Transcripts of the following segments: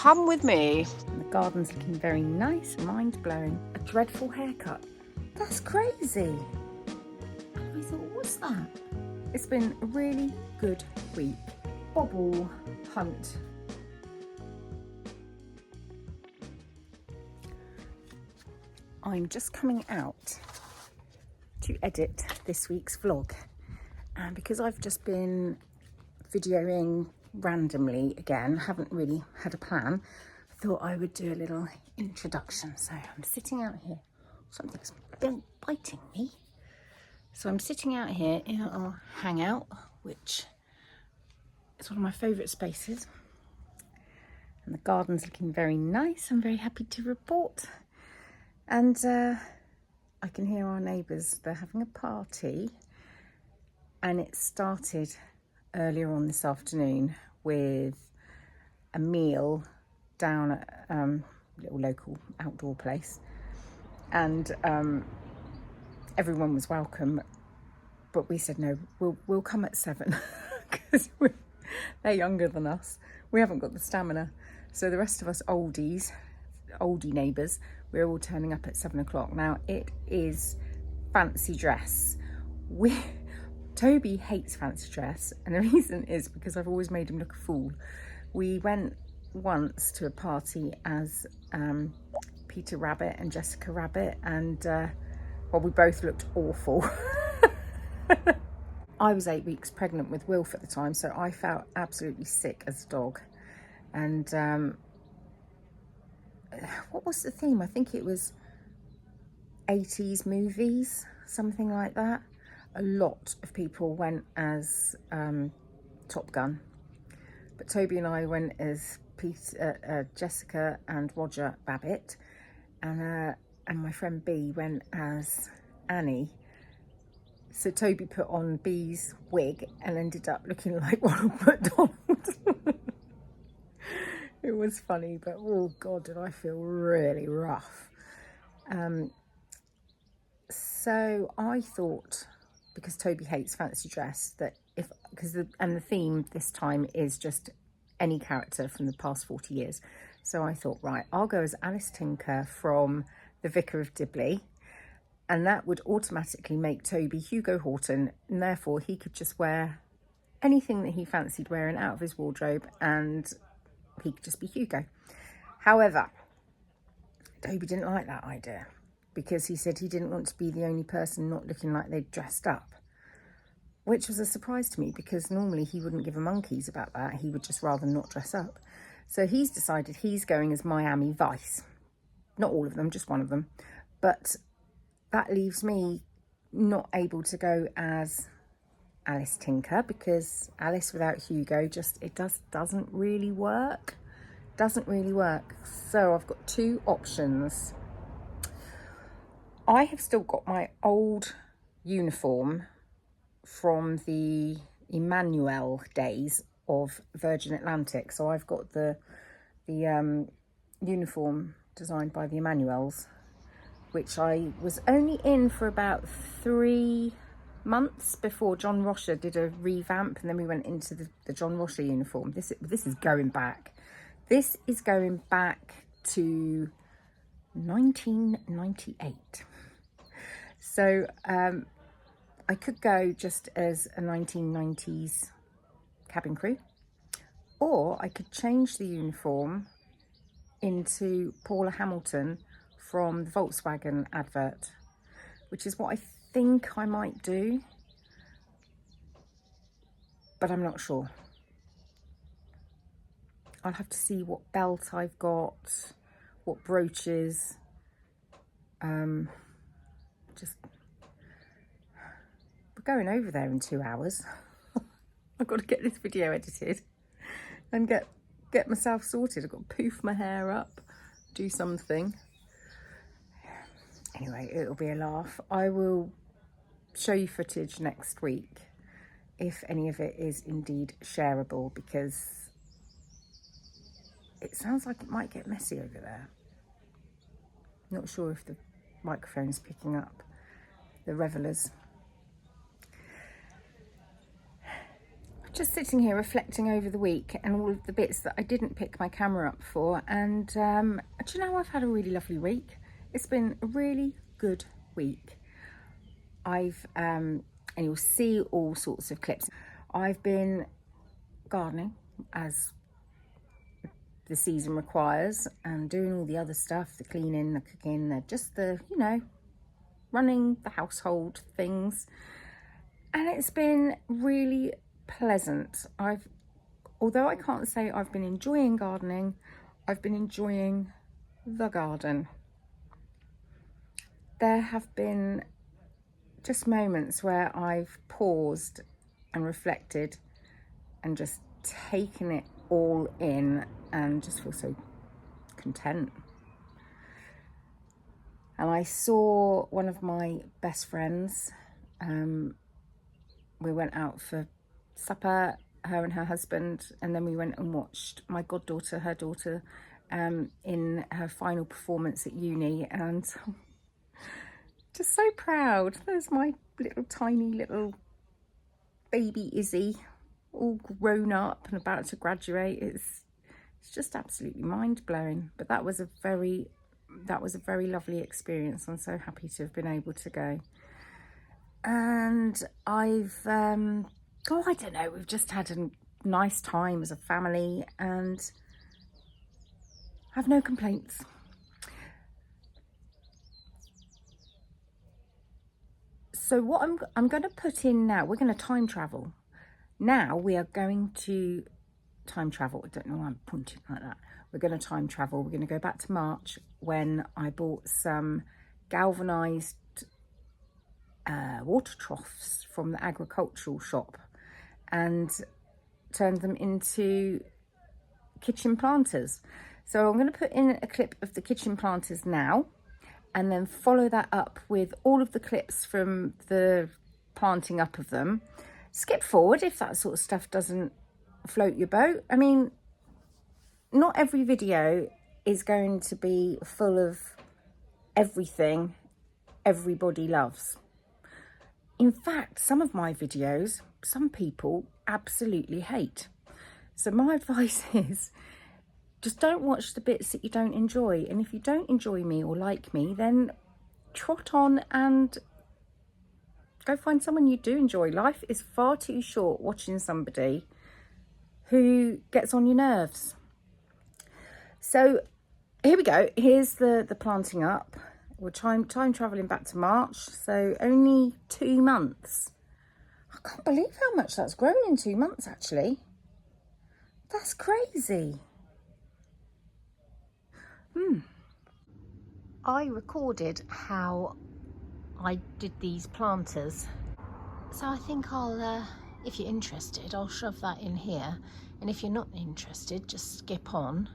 Come with me. The garden's looking very nice, mind-blowing. A dreadful haircut. That's crazy. And I thought, what's that? It's been a really good week. Bobble hunt. I'm just coming out to edit this week's vlog. And because I've just been videoing randomly again, haven't really had a plan, I thought I would do a little introduction. So I'm sitting out here. Something's biting me. So I'm sitting out here in our hangout, which is one of my favourite spaces. And the garden's looking very nice. I'm very happy to report. And I can hear our neighbours, they're having a party. And it started earlier on this afternoon with a meal down at a little local outdoor place. And everyone was welcome, but we said no, we'll come at 7 because they're younger than us. We haven't got the stamina. So the rest of us oldie neighbours, we're all turning up at 7 o'clock. Now it is fancy dress. Toby hates fancy dress, and the reason is because I've always made him look a fool. We went once to a party as Peter Rabbit and Jessica Rabbit, and well, we both looked awful. I was 8 weeks pregnant with Wilf at the time, so I felt absolutely sick as a dog. And what was the theme? I think it was 80s movies, something like that. A lot of people went as Top Gun, but Toby and I went as Jessica and Roger Rabbit, and my friend B went as Annie. So Toby put on B's wig and ended up looking like Ronald McDonald. It was funny, but oh God, did I feel really rough. So I thought, because Toby hates fancy dress, that the theme this time is just any character from the past 40 years. So I thought, right, I'll go as Alice Tinker from The Vicar of Dibley, and that would automatically make Toby Hugo Horton, and therefore he could just wear anything that he fancied wearing out of his wardrobe, and he could just be Hugo. However, Toby didn't like that idea, because he said he didn't want to be the only person not looking like they'd dressed up, which was a surprise to me, because normally he wouldn't give a monkeys about that. He would just rather not dress up. So he's decided he's going as Miami Vice. Not all of them, just one of them. But that leaves me not able to go as Alice Tinker, because Alice without Hugo doesn't really work. Doesn't really work. So I've got two options. I have still got my old uniform from the Emmanuel days of Virgin Atlantic. So I've got the uniform designed by the Emmanuels, which I was only in for about 3 months before John Rosher did a revamp, and then we went into the John Rosher uniform. This is going back. This is going back to 1998. So I could go just as a 1990s cabin crew, or I could change the uniform into Paula Hamilton from the Volkswagen advert, which is what I think I might do, but I'm not sure. I'll have to see what belt I've got, what brooches, just... We're going over there in 2 hours. I've got to get this video edited and get myself sorted. I've got to poof my hair up, do something. Anyway, it'll be a laugh. I will show you footage next week, if any of it is indeed shareable, because it sounds like it might get messy over there. Not sure if the microphone's picking up the revellers. Just sitting here reflecting over the week and all of the bits that I didn't pick my camera up for, and do you know, I've had a really lovely week. It's been a really good week. And you'll see all sorts of clips. I've been gardening as the season requires and doing all the other stuff, the cleaning, the cooking, just the, you know, running the household things. And it's been really pleasant. Although I can't say I've been enjoying gardening, I've been enjoying the garden. There have been just moments where I've paused and reflected and just taken it all in and just feel so content. And I saw one of my best friends. We went out for supper, her and her husband, and then we went and watched my goddaughter, her daughter, in her final performance at uni, and just so proud. There's my little tiny little baby Izzy, all grown up and about to graduate. It's just absolutely mind-blowing. But that was a very lovely experience. I'm so happy to have been able to go. And I've I don't know, we've just had a nice time as a family and have no complaints. So what I'm going to put in now, we're going to time travel. Now we are going to time travel. I don't know why I'm pointing like that. We're going to time travel. We're going to go back to March when I bought some galvanised water troughs from the agricultural shop and turned them into kitchen planters. So I'm going to put in a clip of the kitchen planters now and then follow that up with all of the clips from the planting up of them. Skip forward if that sort of stuff doesn't float your boat. I mean, not every video is going to be full of everything everybody loves. In fact, some of my videos, some people absolutely hate. So my advice is just don't watch the bits that you don't enjoy. And if you don't enjoy me or like me, then trot on and go find someone you do enjoy. Life is far too short watching somebody who gets on your nerves. So here we go. Here's the planting up. We're time travelling back to March, so only 2 months. I can't believe how much that's grown in 2 months, actually. That's crazy. I recorded how I did these planters. So I think I'll, if you're interested, I'll shove that in here. And if you're not interested, just skip on.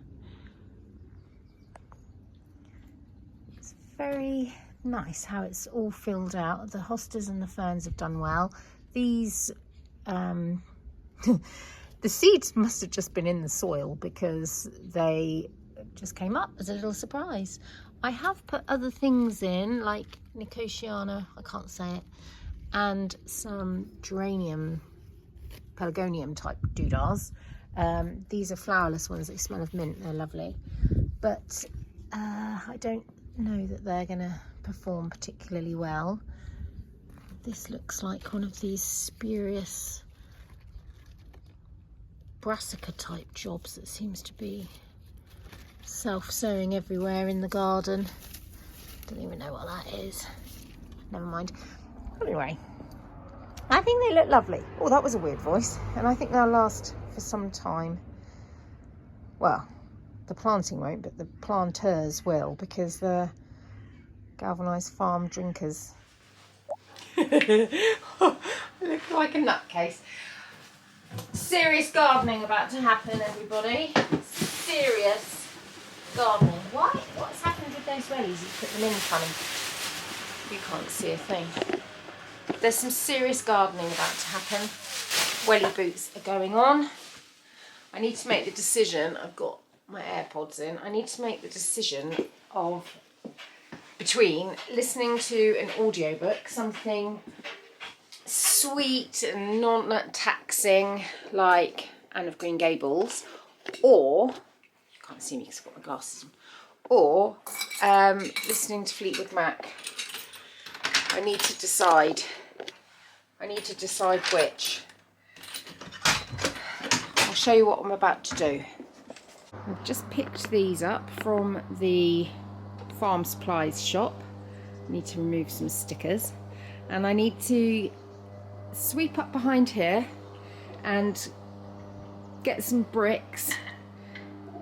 Very nice how it's all filled out. The hostas and the ferns have done well. These the seeds must have just been in the soil because they just came up as a little surprise. I have put other things in like Nicotiana, I can't say it, and some geranium, pelargonium type doodahs. These are flowerless ones, they smell of mint, they're lovely, but I don't know that they're going to perform particularly well. This looks like one of these spurious brassica type jobs that seems to be self-sowing everywhere in the garden. Don't even know what that is. Never mind. Anyway, I think they look lovely. Oh, that was a weird voice. And I think they'll last for some time. Well, the planting won't, but the planters will, because the galvanised farm drinkers. I look like a nutcase. Serious gardening about to happen, everybody. Serious gardening. Why? What's happened with those wellies? You put them in, funny. You can't see a thing. There's some serious gardening about to happen. Welly boots are going on. I need to make the decision. I've got my AirPods in. I need to make the decision of between listening to an audiobook, something sweet and non-taxing like Anne of Green Gables, or, you can't see me because I've got my glasses on, or listening to Fleetwood Mac. I need to decide. I need to decide which. I'll show you what I'm about to do. I've just picked these up from the farm supplies shop. I need to remove some stickers, and I need to sweep up behind here and get some bricks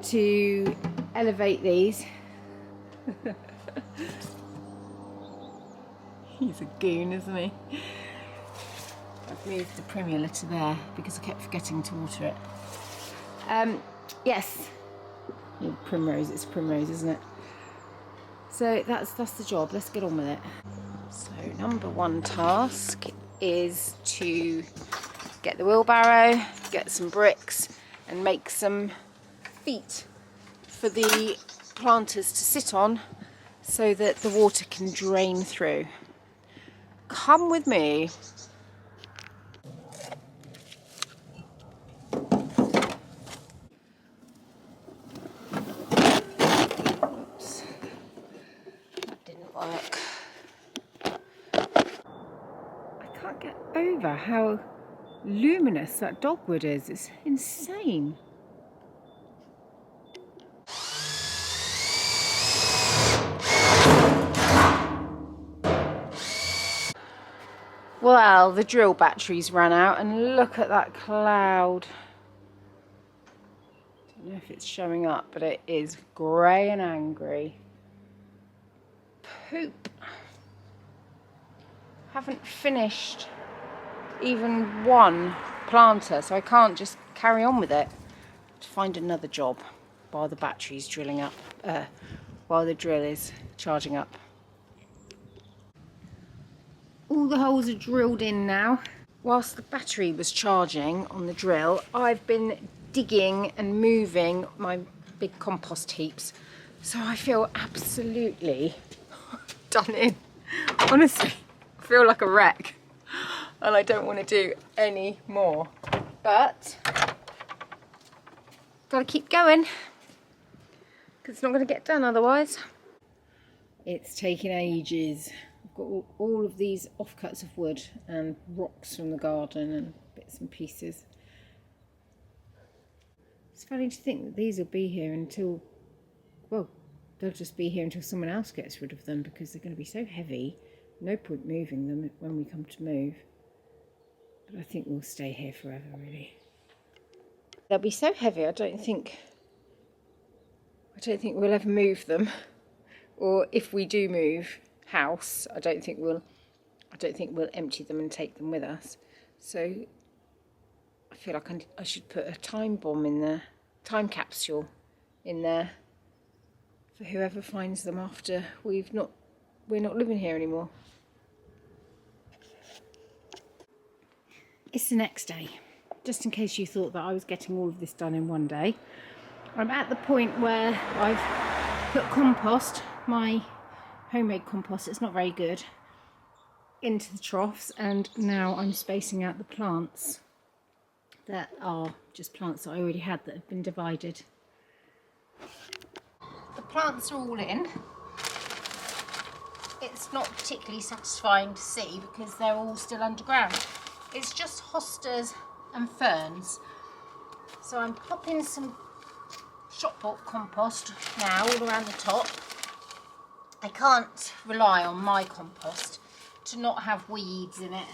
to elevate these. He's a goon, isn't he? I've moved the primula to there because I kept forgetting to water it. Yes, primrose, it's a primrose, isn't it? So that's the job. Let's get on with it. So number one task is to get the wheelbarrow, get some bricks and make some feet for the planters to sit on so that the water can drain through. Come with me. Oops, that didn't work. I can't get over how luminous that dogwood is. It's insane. Well, the drill batteries ran out and look at that cloud. Don't know if it's showing up, but it is grey and angry. Poop. Haven't finished even one planter, so I can't just carry on with it. To find another job while the battery's drilling up, while the drill is charging up. All the holes are drilled in now. Whilst the battery was charging on the drill, I've been digging and moving my big compost heaps. So I feel absolutely done in. Honestly, I feel like a wreck. And I don't want to do any more. But, gotta keep going. Because it's not going to get done otherwise. It's taking ages. I've got all of these offcuts of wood and rocks from the garden and bits and pieces. It's funny to think that these will be here until, well, they'll just be here until someone else gets rid of them because they're going to be so heavy. No point moving them when we come to move. But I think we'll stay here forever, really. They'll be so heavy, I don't think we'll ever move them. Or if we do move house, I don't think we'll empty them and take them with us. So I feel like I should put a time bomb in there, time capsule in there for whoever finds them after we're not living here anymore. It's the next day. Just in case you thought that I was getting all of this done in one day. I'm at the point where I've put compost, my homemade compost, it's not very good, into the troughs, and now I'm spacing out the plants that are just plants that I already had that have been divided. The plants are all in. It's not particularly satisfying to see because they're all still underground. It's just hostas and ferns. So I'm popping some shop bought compost now all around the top. I can't rely on my compost to not have weeds in it.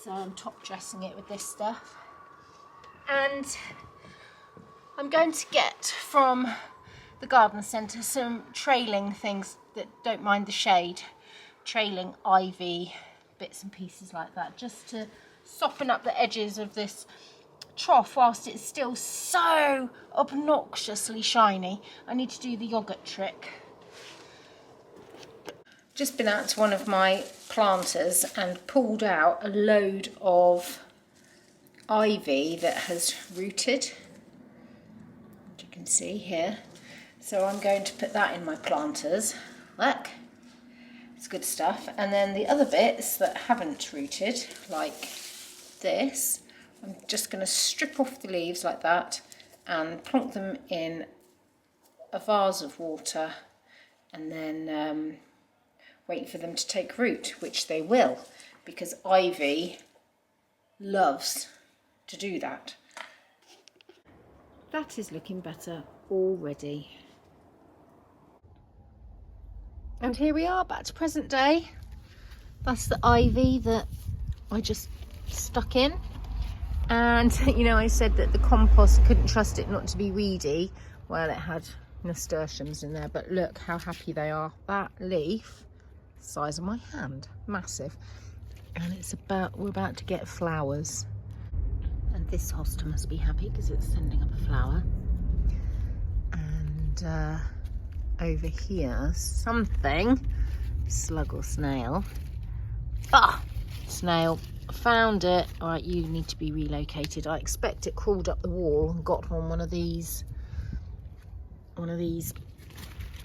So I'm top dressing it with this stuff. And I'm going to get from the garden centre some trailing things that don't mind the shade. Trailing ivy, bits and pieces like that, just to soften up the edges of this trough whilst it's still so obnoxiously shiny. I need to do the yoghurt trick. Just been out to one of my planters and pulled out a load of ivy that has rooted, as you can see here. So I'm going to put that in my planters. Look, It's good stuff. And then the other bits that haven't rooted, like this, I'm just going to strip off the leaves like that and plonk them in a vase of water, and then wait for them to take root, which they will, because ivy loves to do that. That is looking better already. And here we are, back to present day. That's the ivy that I just stuck in. And, you know, I said that the compost, couldn't trust it not to be weedy. Well, it had nasturtiums in there, but look how happy they are. That leaf, the size of my hand, massive. And it's we're about to get flowers. And this hosta must be happy because it's sending up a flower. And over here, something, slug or snail. Ah, snail, found it. All right, you need to be relocated. I expect it crawled up the wall and got on one of these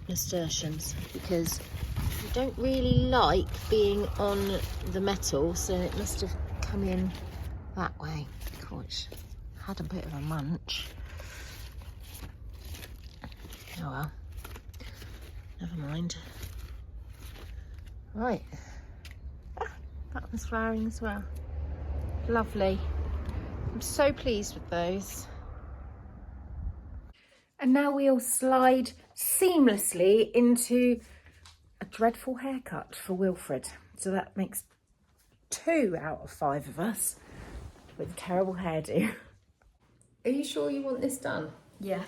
nasturtiums, because you don't really like being on the metal, so it must have come in that way. Gosh, had a bit of a munch. Oh well, never mind. Right, that one's flowering as well. Lovely. I'm so pleased with those. And now we'll slide seamlessly into a dreadful haircut for Wilfred. So that makes 2 out of 5 of us with a terrible hairdo. Are you sure you want this done? Yeah,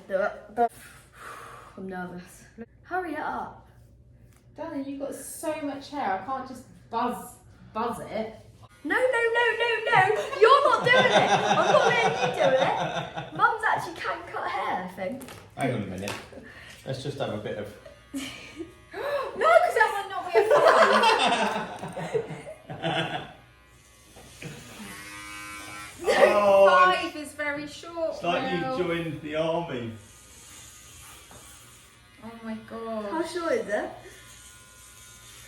I'm nervous. Hurry it up. Darling, you've got so much hair, I can't just buzz it. No, you're not doing it. I'm not letting you do it. Mum's actually can cut hair, I think. Hang on a minute. Let's just have a bit of... No, because that might not be a 5. Oh, 5 is very short. it's like now. you joined the army. Oh my god. How short is it?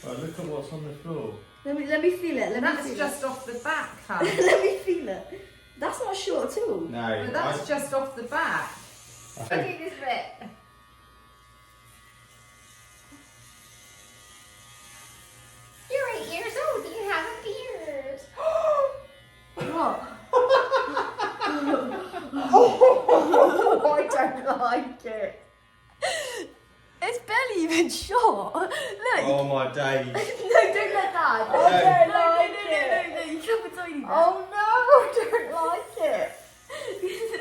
Right, look at what's on the floor. Let me feel it. That's just off the back, hun. Let me feel it. That's not short at all. No, But that's just off the back. I Look think... at this bit. You're 8 years old and you have a beard. What? I don't like it. It's barely even short. Look. Oh my days. No, don't let that. I don't No, you can't be tiny. Oh no, I don't like it.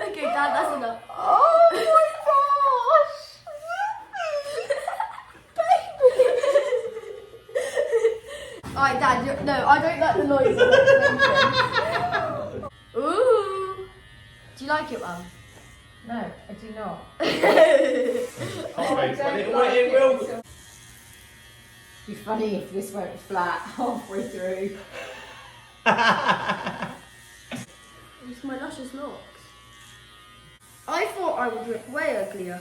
Okay, Dad, that's enough. Oh my gosh. Alright, Dad, no, I don't like the noise of it. Ooh. Do you like it, Mum? No, I do not. Oh, wait, but it will. It'd be funny if this went flat halfway through. It's my luscious locks. I thought I would look way uglier.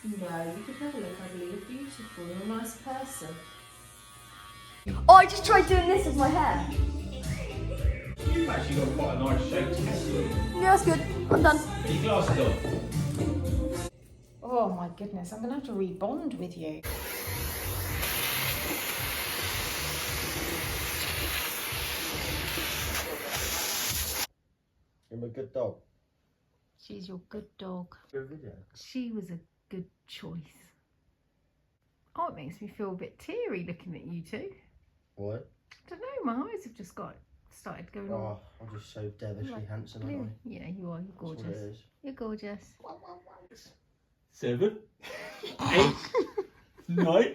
No, you could never look ugly. You're beautiful. You're a nice person. Oh, I just tried doing this with my hair. You've actually got quite a nice shape to it. Yeah, that's good. I'm done. Put your glasses on. Oh my goodness, I'm gonna have to rebond with you. You're a good dog. She's your good dog. Good video. She was a good choice. Oh, it makes me feel a bit teary looking at you two. What? I don't know, my eyes have just started going on. Oh, I'm just so devilishly Like handsome, aren't I? Yeah, you are. You're That's what it gorgeous. is. You're gorgeous. 7, 8, 9,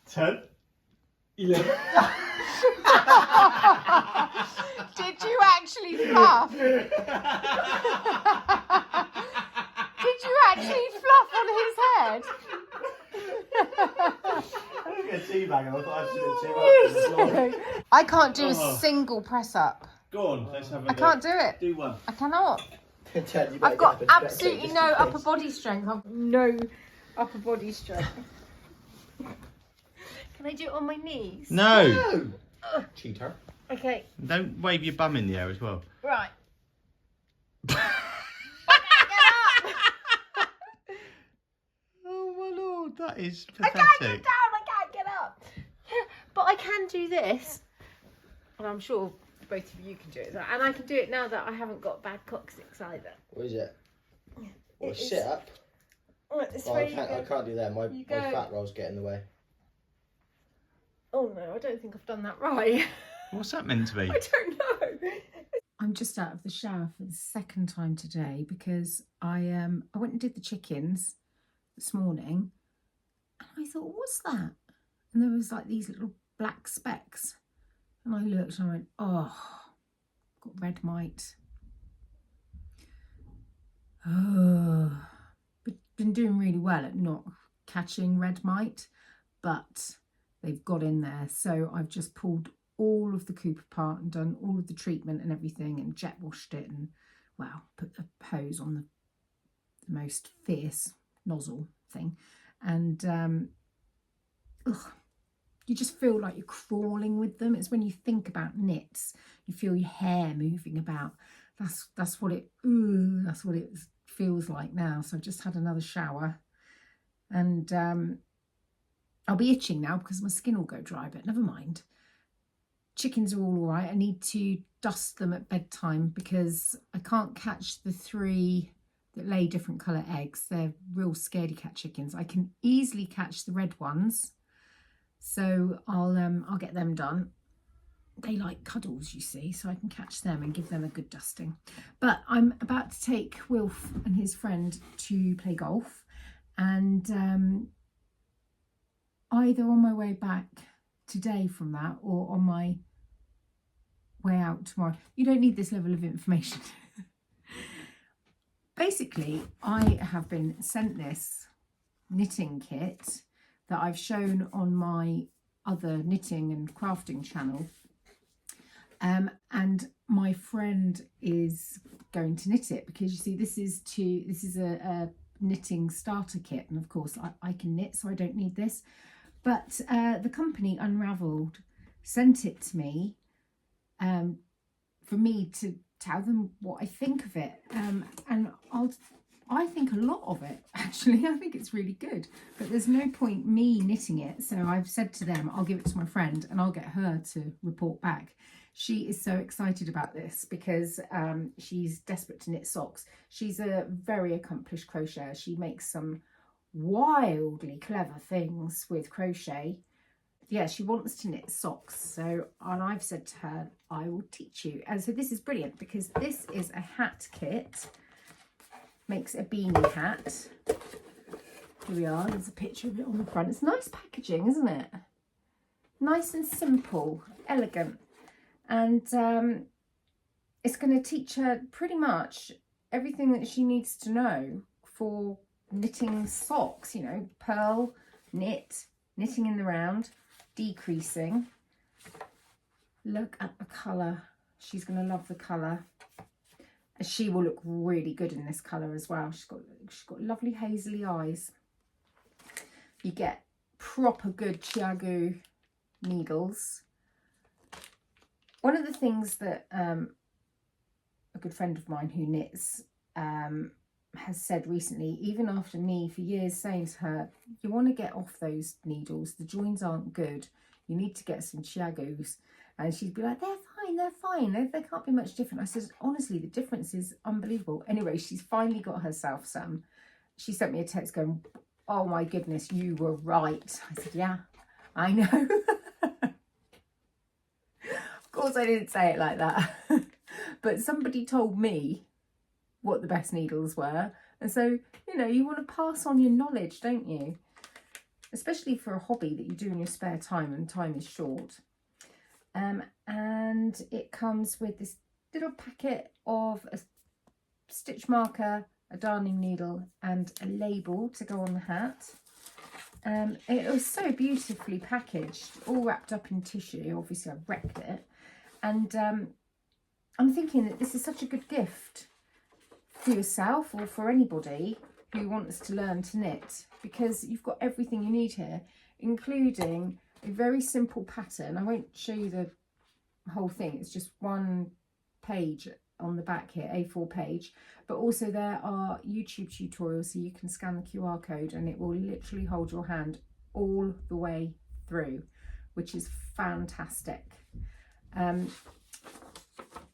10, 11. Did you actually fluff? Did you actually fluff on his head? I didn't get a tea bag and I thought I should do it. I can't do a single press up. Go on, let's have a I can't do it. Do one. I cannot. Ted, you I've better got get up and stretch it absolutely just no in upper case. body strength. I've no upper body strength. Can I do it on my knees? No! Cheater. Okay. Don't wave your bum in the air as well. Right. Oh my lord, that is I pathetic. can't get down, I can't get up. Yeah, but I can do this. And I'm sure both of you can do it. And I can do it now that I haven't got bad coccyx either. What is it? It Sit is- up? Right, this Oh, way I you can't go. do that. My You go. fat rolls get in the way. Oh no, I don't think I've done that right. What's that meant to be? I don't know. I'm just out of the shower for the second time today because I went and did the chickens this morning and I thought, what's that? And there was like these little black specks. And I looked and I went, oh, got red mite. Oh, but been doing really well at not catching red mite, but they've got in there. So I've just pulled all of the coop apart and done all of the treatment and everything and jet washed it and, well, put the hose on the most fierce nozzle thing. And you just feel like you're crawling with them. It's when you think about knits, you feel your hair moving about. That's what it feels like now. So I've just had another shower and I'll be itching now because my skin will go dry, but never mind. Chickens are all right. I need to dust them at bedtime because I can't catch the 3 that lay different colour eggs. They're real scaredy cat chickens. I can easily catch the red ones, so I'll get them done. They like cuddles, you see, so I can catch them and give them a good dusting. But I'm about to take Wilf and his friend to play golf, and either on my way back today from that or on my way out tomorrow. You don't need this level of information. Basically, I have been sent this knitting kit that I've shown on my other knitting and crafting channel, and my friend is going to knit it because you see this is a knitting starter kit, and of course I can knit, so I don't need this. But the company Unravelled sent it to me for me to tell them what I think of it. And I think a lot of it, actually. I think it's really good. But there's no point me knitting it. So I've said to them, I'll give it to my friend and I'll get her to report back. She is so excited about this because she's desperate to knit socks. She's a very accomplished crocheter. She makes some wildly clever things with crochet. Yeah, she wants to knit socks, so and I've said to her I will teach you. And so this is brilliant because this is a hat kit, makes a beanie hat. Here we are, there's a picture of it on the front. It's nice packaging, isn't it? Nice and simple, elegant, and it's going to teach her pretty much everything that she needs to know for knitting socks, you know, purl, knit, knitting in the round, decreasing. Look at the colour. She's going to love the colour. And she will look really good in this colour as well. She's got lovely hazily eyes. You get proper good Chiagu needles. One of the things that a good friend of mine who knits has said recently, even after me for years saying to her, you want to get off those needles, the joins aren't good, you need to get some Chiagus. And she'd be like, they're fine, they can't be much different. I said, honestly, the difference is unbelievable. Anyway, she's finally got herself some. She sent me a text going, oh my goodness, you were right. I said, yeah, I know. Of course I didn't say it like that. But somebody told me what the best needles were, and so, you know, you want to pass on your knowledge, don't you? Especially for a hobby that you do in your spare time and time is short. And it comes with this little packet of a stitch marker, a darning needle and a label to go on the hat. It was so beautifully packaged, all wrapped up in tissue. Obviously I've wrecked it, and I'm thinking that this is such a good gift for yourself or for anybody who wants to learn to knit, because you've got everything you need here, including a very simple pattern. I won't show you the whole thing. It's just one page on the back here, A4 page. But also there are YouTube tutorials, so you can scan the QR code and it will literally hold your hand all the way through, which is fantastic. Yeah,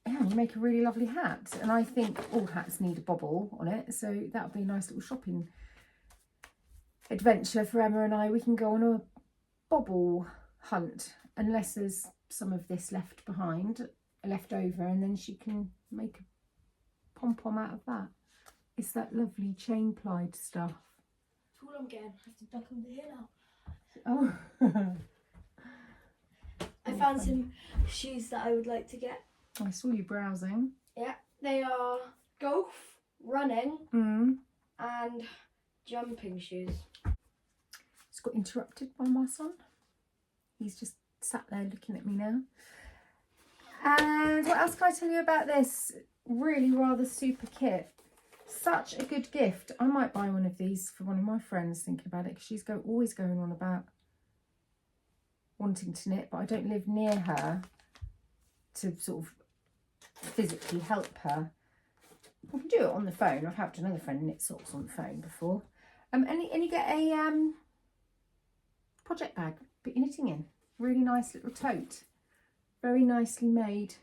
you make a really lovely hat, and I think all hats need a bobble on it, so that would be a nice little shopping adventure for Emma and I. We can go on a bobble hunt, unless there's some of this left over, and then she can make a pom-pom out of that. It's that lovely chain plied stuff. That's all I'm getting. I have to duck under here now. Oh. I found some shoes that I would like to get. I saw you browsing. Yeah, they are golf, running, and jumping shoes. Just got interrupted by my son. He's just sat there looking at me now. And what else can I tell you about this really rather super kit? Such a good gift. I might buy one of these for one of my friends, thinking about it, because she's always going on about wanting to knit, but I don't live near her to sort of physically help her. I can do it on the phone. I've helped another friend knit socks on the phone before. And you get a project bag, put your knitting in. Really nice little tote. Very nicely made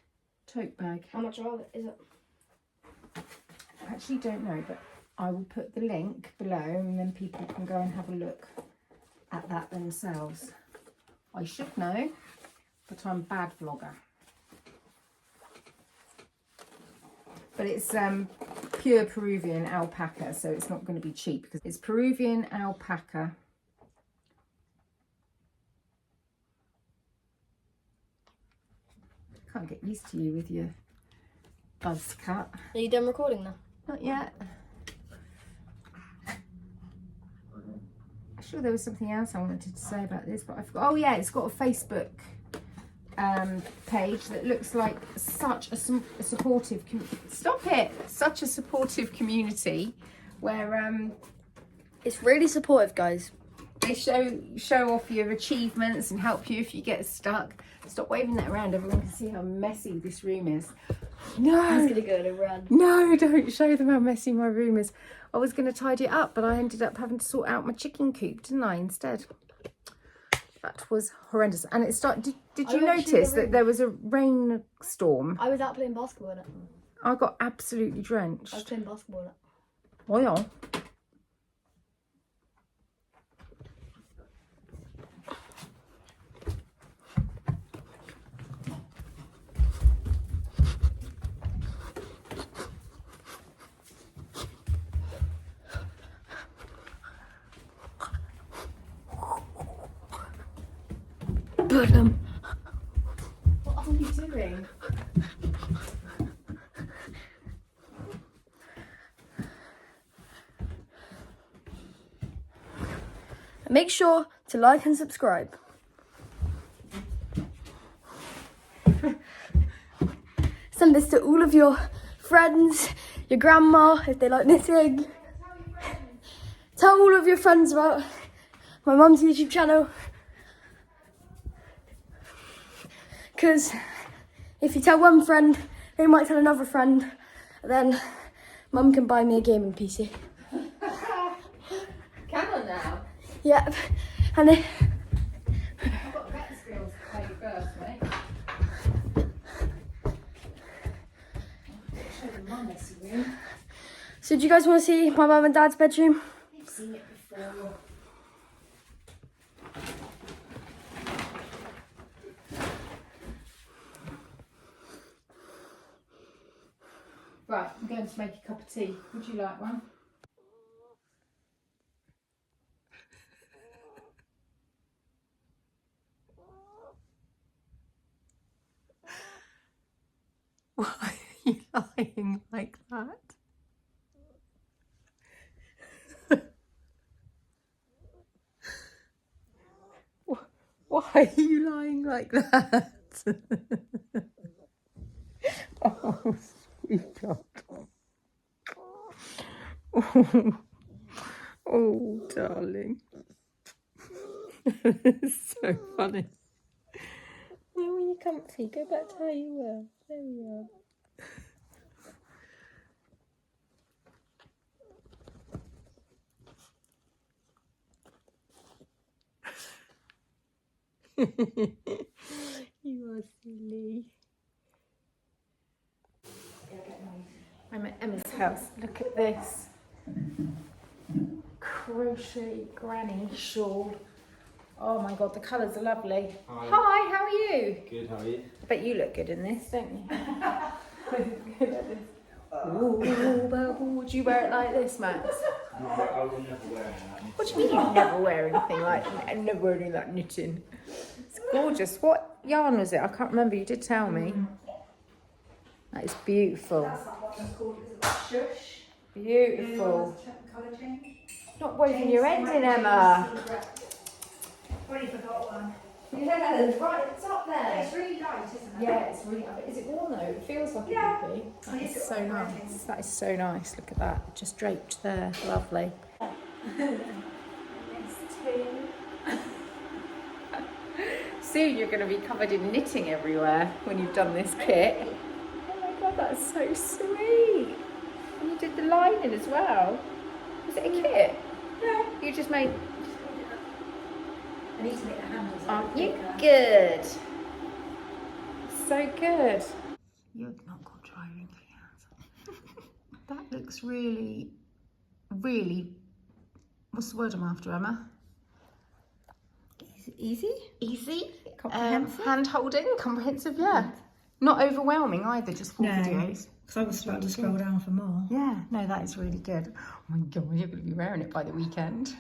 tote bag. How much is it? I actually don't know, but I will put the link below and then people can go and have a look at that themselves. I should know, but I'm a bad vlogger. But it's pure Peruvian alpaca, so it's not going to be cheap, because it's Peruvian alpaca. Can't get used to you with your buzz cut. Are you done recording now? Not yet. I'm sure there was something else I wanted to say about this, but I forgot. Oh yeah, it's got a Facebook page that looks like such a supportive such a supportive community, where it's really supportive, guys. they show off your achievements and help you if you get stuck. Stop waving that around, everyone can see how messy this room is. No, I was gonna go on a run. no, don't show them how messy my room is. I was going to tidy it up, but I ended up having to sort out my chicken coop, didn't I, instead? That was horrendous. And it started. Did you notice that there was a rainstorm? I was out playing basketball in it. I got absolutely drenched. I was playing basketball in it. Oh yeah. What are you doing? Make sure to like and subscribe. Send this to all of your friends, your grandma, if they like knitting. Tell all of your friends about my mum's YouTube channel. Because if you tell one friend, they might tell another friend. Then mum can buy me a gaming PC. Can I now? Yep. And then I've got better skills to play first, mate. Show them my messy room. so do you guys want to see my mum and dad's bedroom? You've seen it before. Right, I'm going to make a cup of tea. Would you like one? Why are you lying like that? Why are you lying like that? Oh, sweetheart. Oh, darling. It's so funny. Now when you're comfy, go back to how you were. There we are. You are silly. I'm at Emma's house. Look at this. Crochet granny shawl. Oh my god, the colours are lovely. Hi, how are you? Good, how are you? I bet you look good in this, don't you? Good at this. Ooh, would you wear it like this, Max? I will never wear that. What do you mean you never wear anything like that? Never wear any of that knitting. It's gorgeous. What yarn was it? I can't remember. You did tell me. That is beautiful. That's not what it's called, is it? Shush. Beautiful. Colour change. Not waving your head in, Emma. Already forgot one. Yeah, it's right at the top there. It's really light, isn't it? Yeah, it's really. Is it warm though? It feels like Yeah. it would be. That is so nice. That is so nice. Look at that. Just draped there. Lovely. Soon you're going to be covered in knitting everywhere when you've done this kit. Oh my god, that's so sweet. And you did the lining as well. Was it a kit? Yeah. You just made. I need to make the handles. Aren't you good? So good. You've not got dry wrinkly hands. That looks really, really. What's the word I'm after, Emma? Easy? Easy. Comprehensive? Hand holding, comprehensive, yeah. Not overwhelming either, just 4 videos. Because I was about to scroll down for more. Yeah, no, that is really good. Oh my god, you're going to be wearing it by the weekend.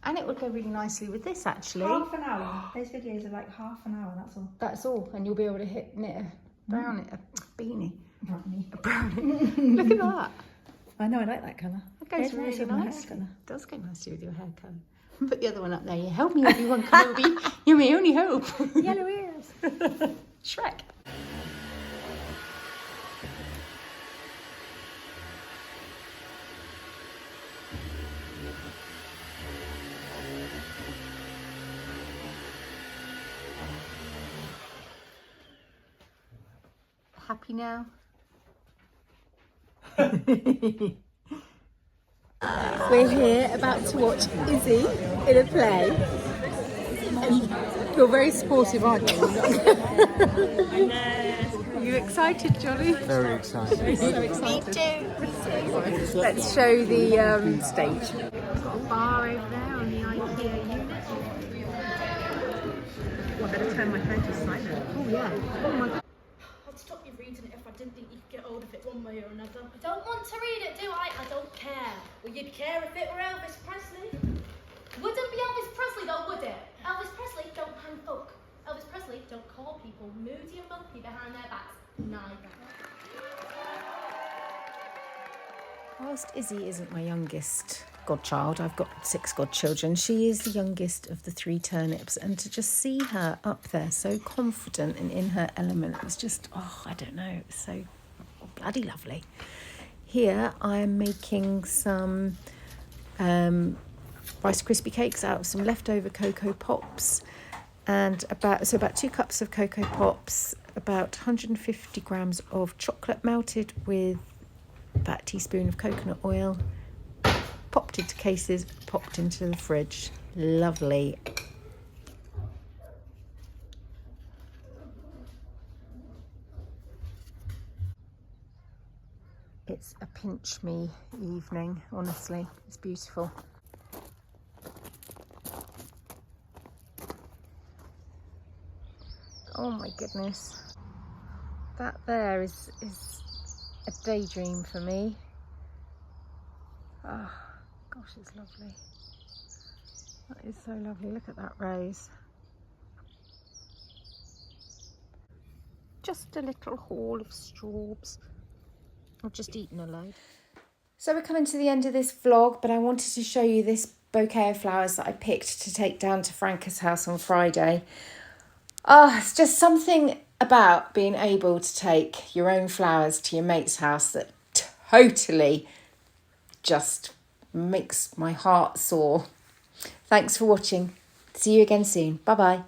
And it would go really nicely with this, actually. Half an hour. Those videos are like half an hour, that's all. That's all, and you'll be able to knit a beanie. Brownie. A brownie. Look at that. I know, I like that colour. That goes It's nice really with my hair nicely. colour. It does go nicely with your hair colour. Put the other one up there. You help me, everyone. Come You're my only hope. Yellow ears. Shrek. Happy now? We're here about to watch Izzy in a play. And you're very supportive, aren't you? Are you excited, Johnny? Very excited. So excited. Me too. Let's show the stage. We've got a bar over there on the IKEA unit. Well, I better turn my phone to silent. Oh yeah. Oh my god. I'd stop you reading it if I didn't think you could get hold of it one way or another. I don't want to read it, do I? I don't care. Well, you'd care if it were Elvis Presley. Wouldn't be Elvis Presley though, would it? Elvis Presley don't hang folk. Elvis Presley don't call people moody and mopey behind their backs. Neither. Whilst Izzy isn't my youngest godchild, I've got 6 godchildren, she is the youngest of the 3 turnips, and to just see her up there so confident and in her element was just, oh, I don't know, it was so bloody lovely. Here I'm making some Rice Crispie cakes out of some leftover CocoPops, and about 2 cups of CocoPops, about 150 grams of chocolate melted with about a teaspoon of coconut oil, popped into cases, popped into the fridge. Lovely. It's a pinch me evening, honestly. It's beautiful. Oh my goodness. That there is a daydream for me. Oh, gosh, it's lovely. That is so lovely. Look at that rose. Just a little haul of straws. I've just eaten a load. So we're coming to the end of this vlog, but I wanted to show you this bouquet of flowers that I picked to take down to Franca's house on Friday. Oh, it's just something about being able to take your own flowers to your mate's house that totally just makes my heart soar. Thanks for watching. See you again soon. Bye bye.